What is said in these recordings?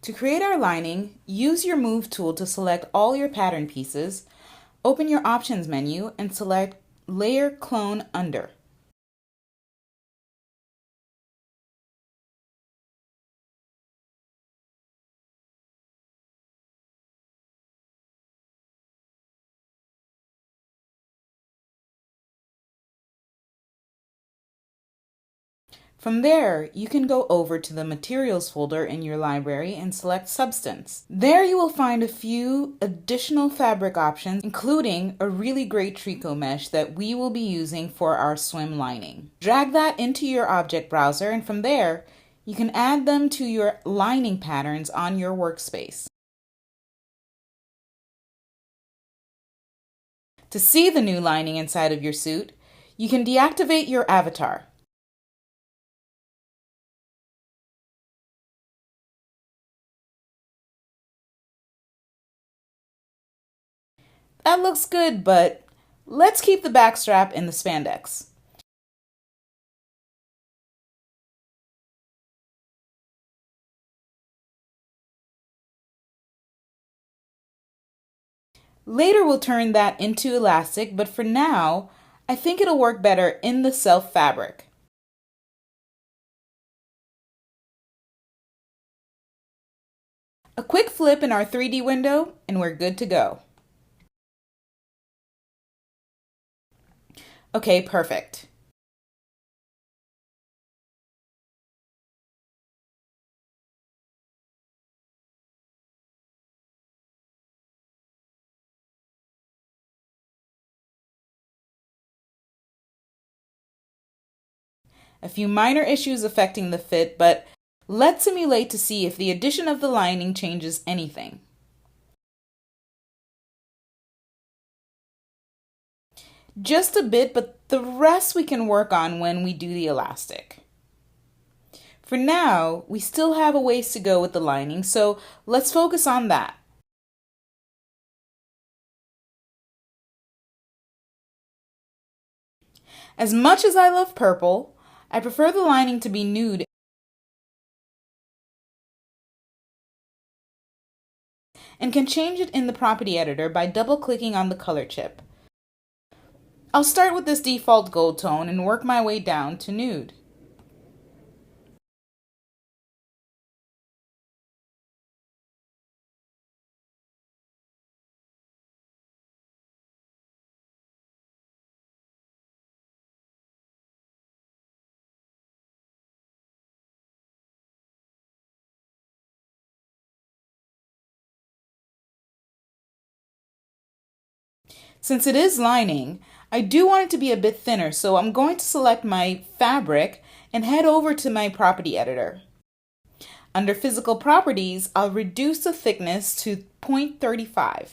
To create our lining, use your Move tool to select all your pattern pieces, open your Options menu, and select Layer Clone Under. From there, you can go over to the Materials folder in your library and select Substance. There you will find a few additional fabric options, including a really great tricot mesh that we will be using for our swim lining. Drag that into your object browser, and from there, you can add them to your lining patterns on your workspace. To see the new lining inside of your suit, you can deactivate your avatar. That looks good, but let's keep the backstrap in the spandex. Later we'll turn that into elastic, but for now, I think it'll work better in the self fabric. A quick flip in our 3D window and we're good to go. Okay, perfect. A few minor issues affecting the fit, but let's simulate to see if the addition of the lining changes anything. Just a bit, but the rest we can work on when we do the elastic. For now, we still have a ways to go with the lining, so let's focus on that. As much as I love purple, I prefer the lining to be nude and can change it in the property editor by double-clicking on the color chip. I'll start with this default gold tone and work my way down to nude. Since it is lining, I do want it to be a bit thinner, so I'm going to select my fabric and head over to my property editor. Under physical properties, I'll reduce the thickness to 0.35.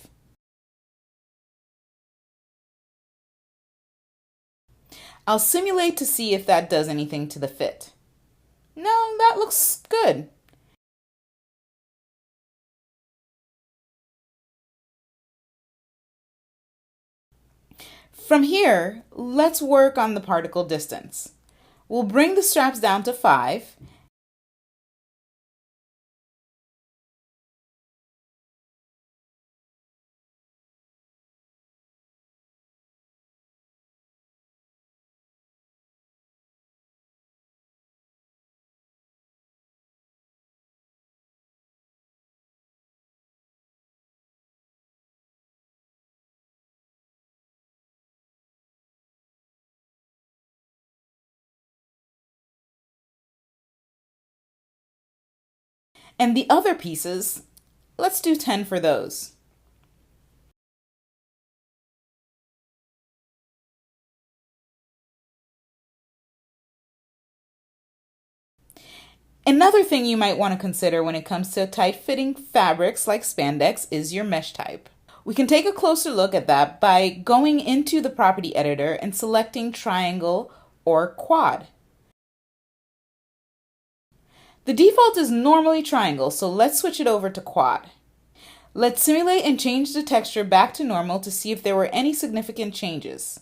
I'll simulate to see if that does anything to the fit. No, that looks good. From here, let's work on the particle distance. We'll bring the straps down to 5. And the other pieces, let's do 10 for those. Another thing you might want to consider when it comes to tight-fitting fabrics like spandex is your mesh type. We can take a closer look at that by going into the property editor and selecting triangle or quad. The default is normally triangle, so let's switch it over to quad. Let's simulate and change the texture back to normal to see if there were any significant changes.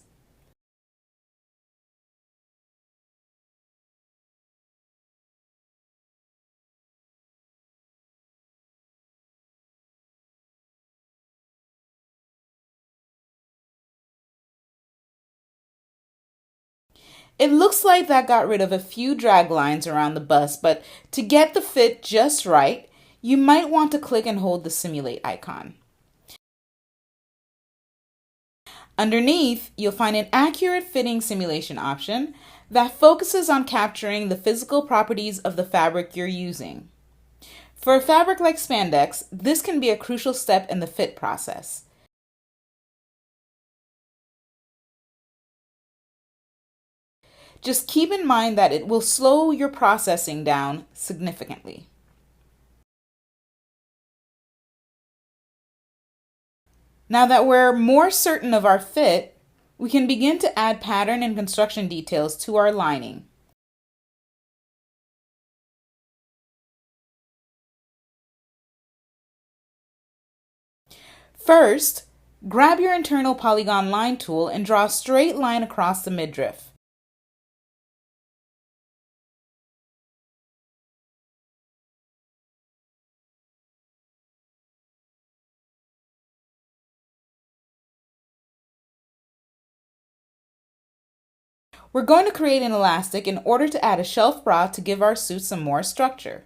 It looks like that got rid of a few drag lines around the bust, but to get the fit just right, you might want to click and hold the simulate icon. Underneath, you'll find an accurate fitting simulation option that focuses on capturing the physical properties of the fabric you're using. For a fabric like spandex, this can be a crucial step in the fit process. Just keep in mind that it will slow your processing down significantly. Now that we're more certain of our fit, we can begin to add pattern and construction details to our lining. First, grab your internal polygon line tool and draw a straight line across the midriff. We're going to create an elastic in order to add a shelf bra to give our suit some more structure.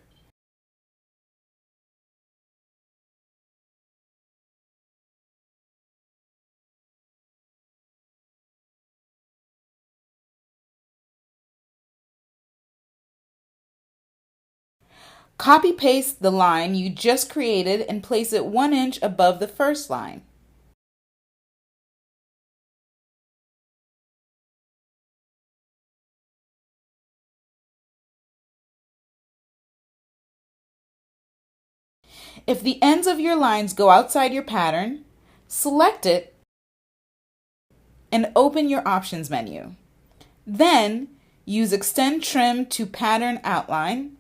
Copy-paste the line you just created and place it 1 inch above the first line. If the ends of your lines go outside your pattern, select it and open your options menu. Then use Extend Trim to Pattern Outline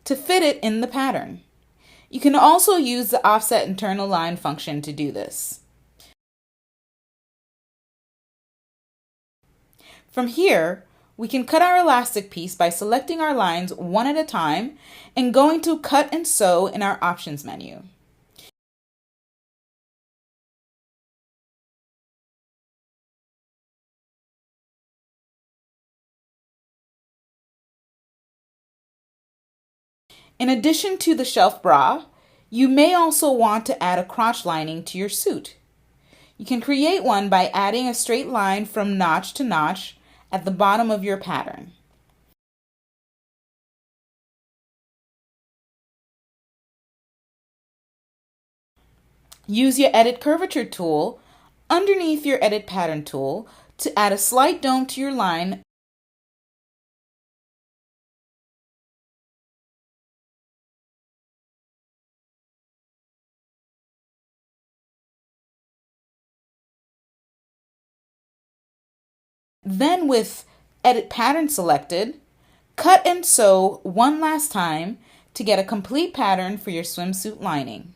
to fit it in the pattern. You can also use the Offset Internal Line function to do this. From here, we can cut our elastic piece by selecting our lines one at a time and going to Cut and Sew in our options menu. In addition to the shelf bra, you may also want to add a crotch lining to your suit. You can create one by adding a straight line from notch to notch at the bottom of your pattern. Use your Edit Curvature tool underneath your Edit Pattern tool to add a slight dome to your line. Then with Edit Pattern selected, cut and sew one last time to get a complete pattern for your swimsuit lining.